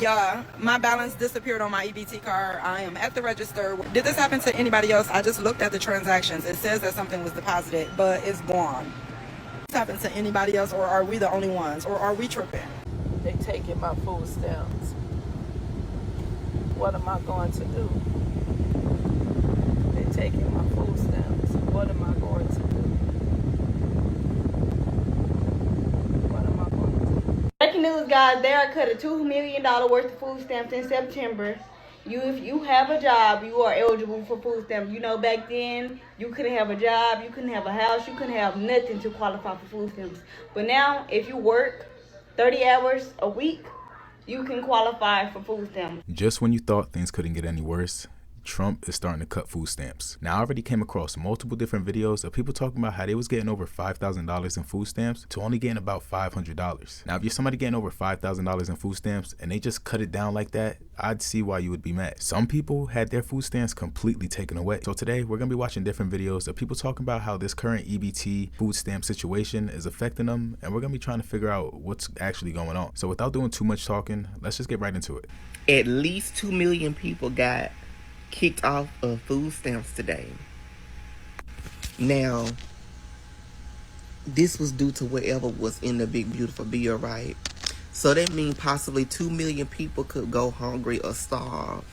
Yeah, my balance disappeared on my EBT card. I am at the register. Did this happen to anybody else? I just looked at the transactions. It says that something was deposited, but it's gone. This happened to anybody else, or are we the only ones, or are we tripping? They taking my food stamps. What am I going to do? They taking my food stamps. What am I going to do? What am I going to do? Breaking news, guys. They are cutting $2 million worth of food stamps in September. If you have a job, you are eligible for food stamps. You know, back then, you couldn't have a job, you couldn't have a house, you couldn't have nothing to qualify for food stamps. But now, if you work 30 hours a week, you can qualify for food stamps. Just when you thought things couldn't get any worse, Trump is starting to cut food stamps. Now, I already came across multiple different videos of people talking about how they was getting over $5,000 in food stamps to only getting about $500. Now, if you're somebody getting over $5,000 in food stamps and they just cut it down like that, I'd see why you would be mad. Some people had their food stamps completely taken away. So today, we're gonna be watching different videos of people talking about how this current EBT food stamp situation is affecting them, and we're gonna be trying to figure out what's actually going on. So without doing too much talking, let's just get right into it. At least 2 million people got kicked off of food stamps today. Now, this was due to whatever was in the big beautiful bill, right? So that means possibly 2 million people could go hungry or starve.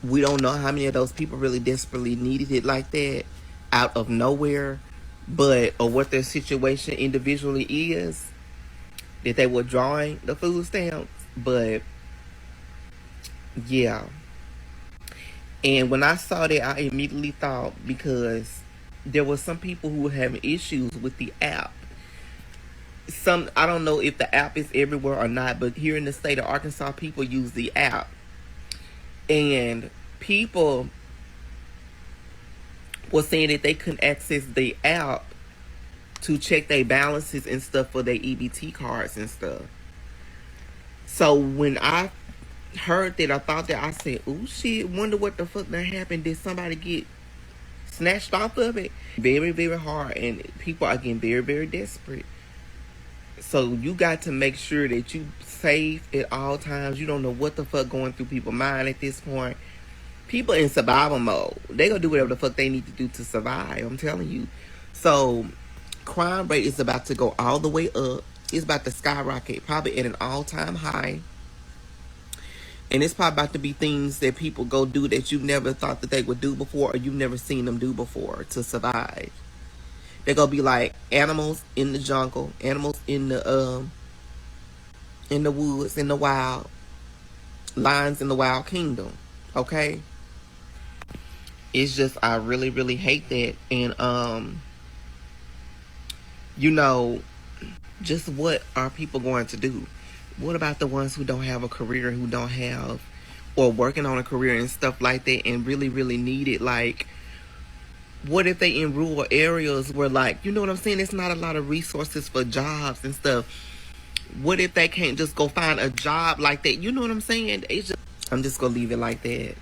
We don't know how many of those people really desperately needed it like that out of nowhere, or what their situation individually is, that they were drawing the food stamps. But yeah. And when I saw that, I immediately thought, because there were some people who were having issues with the app. I don't know if the app is everywhere or not, but here in the state of Arkansas, people use the app. And people were saying that they couldn't access the app to check their balances and stuff for their EBT cards and stuff. So when I heard that, I thought that, I said, oh shit, wonder what the fuck that happened. Did somebody get snatched off of it? Very, very hard, and people are getting very, very desperate. So you got to make sure that you safe at all times. You don't know what the fuck going through people's mind at this point. People in survival mode. They gonna do whatever the fuck they need to do to survive, I'm telling you. So crime rate is about to go all the way up. It's about to skyrocket, probably at an all-time high. And it's probably about to be things that people go do that you never thought that they would do before, or you've never seen them do before to survive. They're going to be like animals in the jungle, animals in the woods, in the wild, lions in the wild kingdom, okay? It's just, I really, really hate that. And, you know, just what are people going to do? What about the ones who don't have a career, who don't have, or working on a career and stuff like that, and really, really need it? Like, what if they in rural areas where, like, you know what I'm saying? It's not a lot of resources for jobs and stuff. What if they can't just go find a job like that? You know what I'm saying? I'm just going to leave it like that.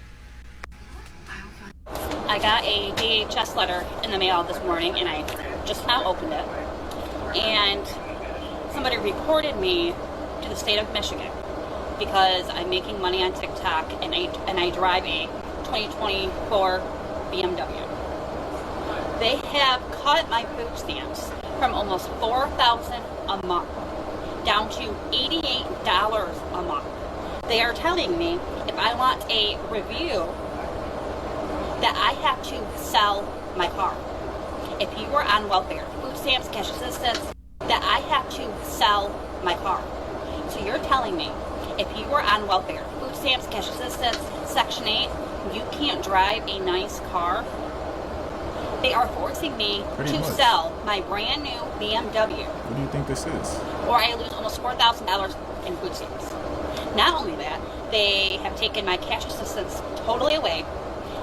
I got a DHS letter in the mail this morning, and I just now opened it. And somebody reported me to the state of Michigan because I'm making money on TikTok, and I drive a 2024 BMW. They have cut my food stamps from almost $4,000 a month down to $88 a month. They are telling me if I want a review that I have to sell my car. If you were on welfare, food stamps, cash assistance, that I have to sell my car. So you're telling me if you were on welfare, food stamps, cash assistance, Section 8, you can't drive a nice car? They are forcing me to sell my brand new BMW. What do you think this is? Or I lose almost $4,000 in food stamps. Not only that, they have taken my cash assistance totally away.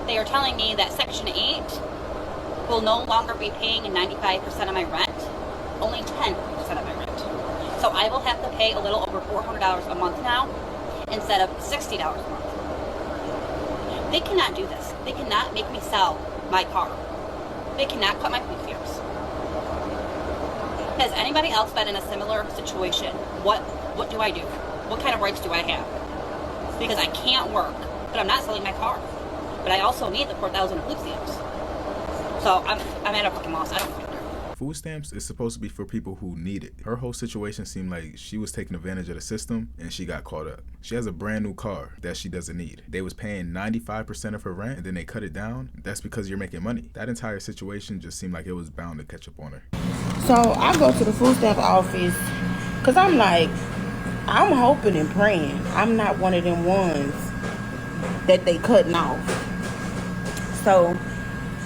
They are telling me that Section 8 will no longer be paying 95% of my rent, only 10% of my rent. So I will have to pay a little over $400 a month now instead of $60 a month. They cannot do this. They cannot make me sell my car. They cannot cut my food stamps. Has anybody else been in a similar situation? What do I do? what kind of rights do I have? Because I can't work, but I'm not selling my car. But I also need the 4,000 food stamps. So I'm at a fucking loss. I don't care. Food stamps is supposed to be for people who need it. Her whole situation seemed like she was taking advantage of the system and she got caught up. She has a brand new car that she doesn't need. They was paying 95% of her rent and then they cut it down. That's because you're making money. That entire situation just seemed like it was bound to catch up on her. So I go to the food stamp office because I'm like, I'm hoping and praying I'm not one of them ones that they cutting off. So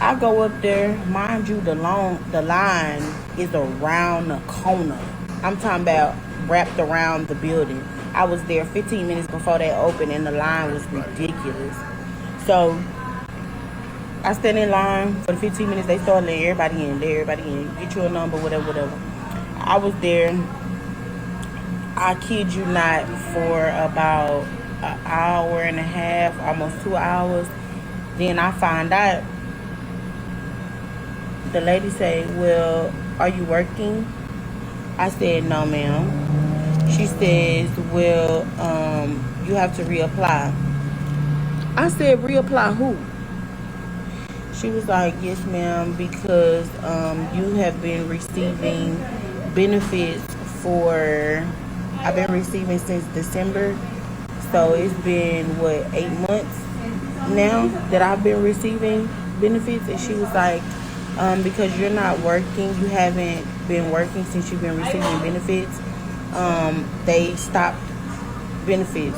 I go up there, mind you, the line is around the corner. I'm talking about wrapped around the building. I was there 15 minutes before they opened and the line was ridiculous. So I stand in line for the 15 minutes. They start letting everybody in, get you a number, whatever. I was there, I kid you not, for about an hour and a half, almost 2 hours. Then I find out. The lady said, well, are you working? I said, no, ma'am. She says, well, you have to reapply. I said, reapply who? She was like, yes, ma'am, because you have been receiving benefits I've been receiving since December. So it's been, 8 months now that I've been receiving benefits? And she was like, because you're not working, you haven't been working since you've been receiving benefits, they stopped benefits.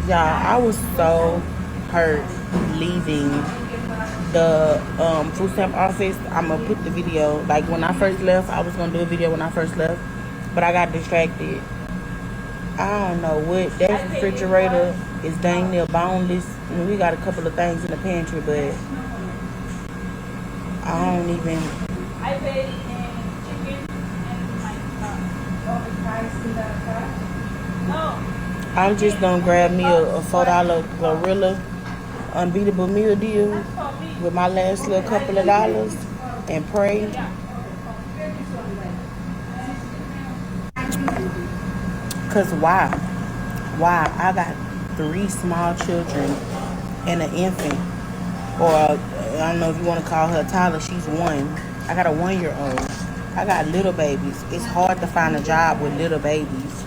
Yeah, I was so hurt leaving the food stamp office. I'm gonna put the video, like when I first left, I was gonna do a video when I first left, but I got distracted. I don't know what, that refrigerator is dang near boneless. I mean, we got a couple of things in the pantry, but I don't even. I'm just gonna grab me a $4 Gorilla Unbeatable Meal Deal with my last little couple of dollars and pray. Cause why? I got 3 small children and an infant, or I don't know if you want to call her a toddler. She's 1. I got a 1-year-old. I got little babies. It's hard to find a job with little babies.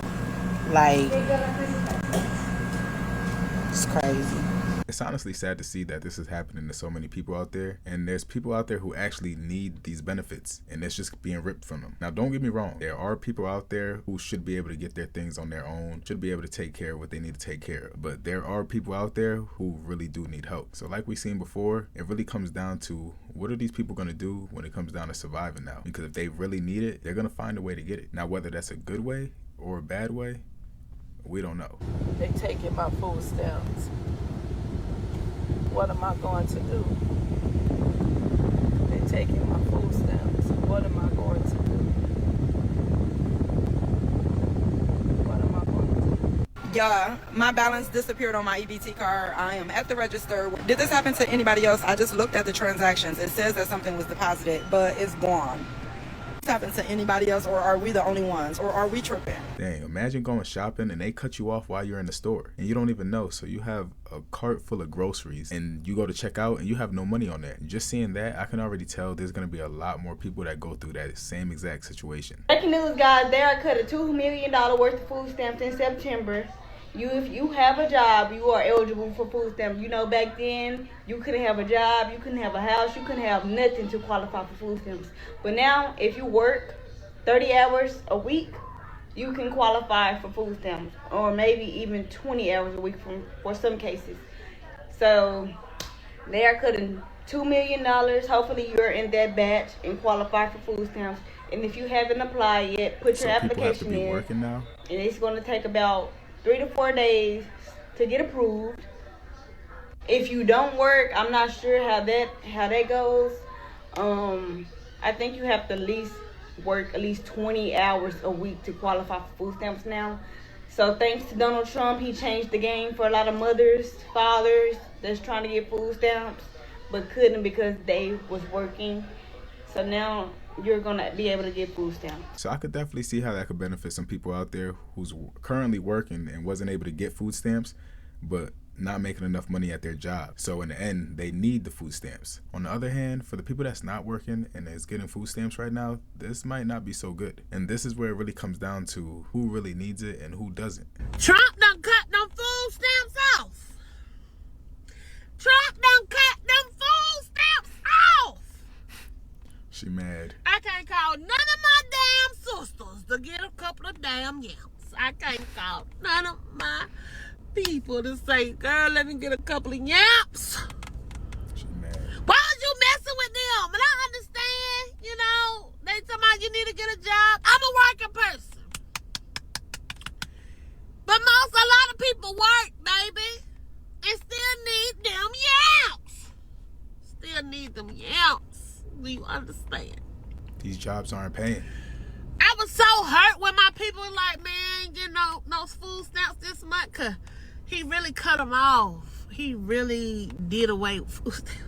Like, it's crazy. It's honestly sad to see that this is happening to so many people out there, and there's people out there who actually need these benefits and it's just being ripped from them. Now, don't get me wrong, there are people out there who should be able to get their things on their own, should be able to take care of what they need to take care of, but there are people out there who really do need help. So like we've seen before, it really comes down to, what are these people going to do when it comes down to surviving now? Because if they really need it, they're going to find a way to get it. Now, whether that's a good way or a bad way, we don't know. They taking my food stamps. What am I going to do? They taking my food stamps. What am I going to do? What am I going to do? Yeah, my balance disappeared on my EBT card. I am at the register. Did this happen to anybody else? I just looked at the transactions. It says that something was deposited, but it's gone. This happened to anybody else, or are we the only ones, or are we tripping? Dang, imagine going shopping and they cut you off while you're in the store and you don't even know. So you have a cart full of groceries and you go to check out and you have no money on that. Just seeing that, I can already tell there's going to be a lot more people that go through that same exact situation. Breaking news, guys. They are cutting $2 million worth of food stamps in September. If you have a job, you are eligible for food stamps. You know, back then, you couldn't have a job, you couldn't have a house, you couldn't have nothing to qualify for food stamps. But now, if you work 30 hours a week, you can qualify for food stamps, or maybe even 20 hours a week for some cases. So, they are cutting $2 million. Hopefully, you're in that batch and qualify for food stamps. And if you haven't applied yet, put your application in. Working now? And it's going to take about 3 to 4 days to get approved. If you don't work, I'm not sure how that goes. I think you have to work at least 20 hours a week to qualify for food stamps now. So thanks to Donald Trump, he changed the game for a lot of mothers, fathers that's trying to get food stamps but couldn't because they was working. So now you're gonna be able to get food stamps. So I could definitely see how that could benefit some people out there who's currently working and wasn't able to get food stamps, but not making enough money at their job. So in the end, they need the food stamps. On the other hand, for the people that's not working and is getting food stamps right now, this might not be so good. And this is where it really comes down to who really needs it and who doesn't. Trump done cut them food stamps off. Trump done cut them food stamps off. She mad. I can't call none of my damn sisters to get a couple of damn yams. I can't call none of my people to say, girl, let me get a couple of yams. She mad. Why was you messing with them? And I understand, you know, they talking about you need to get a job. I'm a working person. But a lot of people work, baby, and still need them yams. Still need them yams. Do you understand? These jobs aren't paying. I was so hurt when my people were like, man, you know, no food stamps this month, because he really cut them off. He really did away with food stamps.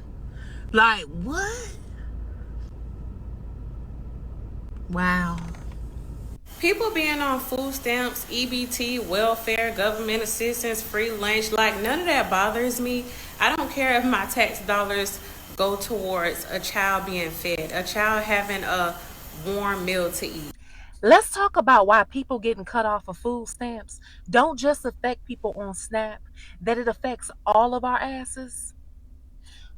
Like, what? Wow. People being on food stamps, EBT, welfare, government assistance, free lunch, like none of that bothers me. I don't care if my tax dollars go towards a child being fed, a child having a warm meal to eat. Let's talk about why people getting cut off of food stamps don't just affect people on SNAP, that it affects all of our asses.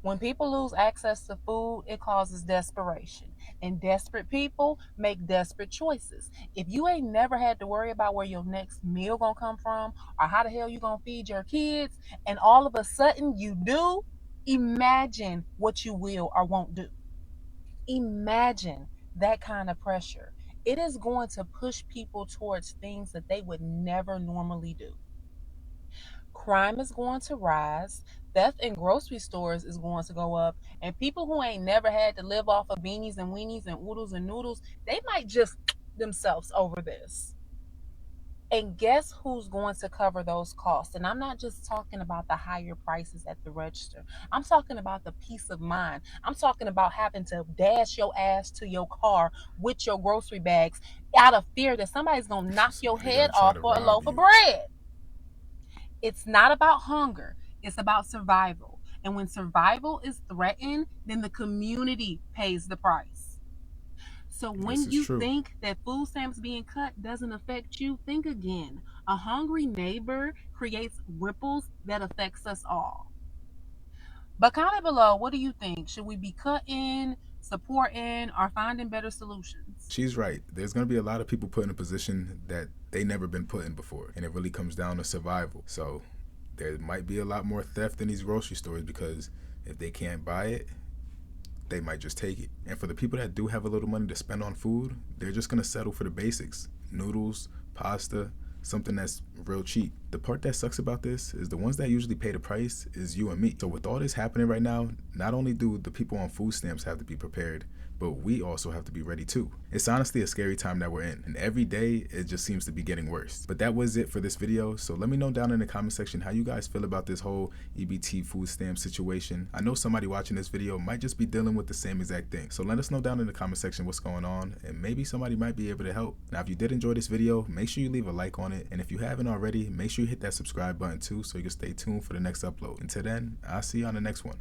When people lose access to food, it causes desperation. And desperate people make desperate choices. If you ain't never had to worry about where your next meal gonna come from or how the hell you gonna feed your kids, and all of a sudden you do, imagine what you will or won't do. Imagine that kind of pressure. It is going to push people towards things that they would never normally do. Crime is going to rise, theft in grocery stores is going to go up, and people who ain't never had to live off of beanies and weenies and oodles and noodles, they might just themselves over this. And guess who's going to cover those costs? And I'm not just talking about the higher prices at the register. I'm talking about the peace of mind. I'm talking about having to dash your ass to your car with your grocery bags out of fear that somebody's going to knock your head off for a loaf of bread. It's not about hunger. It's about survival. And when survival is threatened, then the community pays the price. So when you think that food stamps being cut doesn't affect you, think again. A hungry neighbor creates ripples that affects us all. But comment below, what do you think? Should we be cutting, supporting, or finding better solutions? She's right. There's going to be a lot of people put in a position that they never been put in before, and it really comes down to survival. So there might be a lot more theft in these grocery stores because if they can't buy it, they might just take it. And for the people that do have a little money to spend on food, they're just going to settle for the basics. Noodles, pasta, something that's real cheap. The part that sucks about this is the ones that usually pay the price is you and me. So with all this happening right now, not only do the people on food stamps have to be prepared, but we also have to be ready too. It's honestly a scary time that we're in, and every day it just seems to be getting worse. But that was it for this video, so let me know down in the comment section how you guys feel about this whole EBT food stamp situation. I know somebody watching this video might just be dealing with the same exact thing, so let us know down in the comment section what's going on, and maybe somebody might be able to help. Now if you did enjoy this video, make sure you leave a like on it, and if you haven't already, make sure you hit that subscribe button too so you can stay tuned for the next upload. Until then, I'll see you on the next one.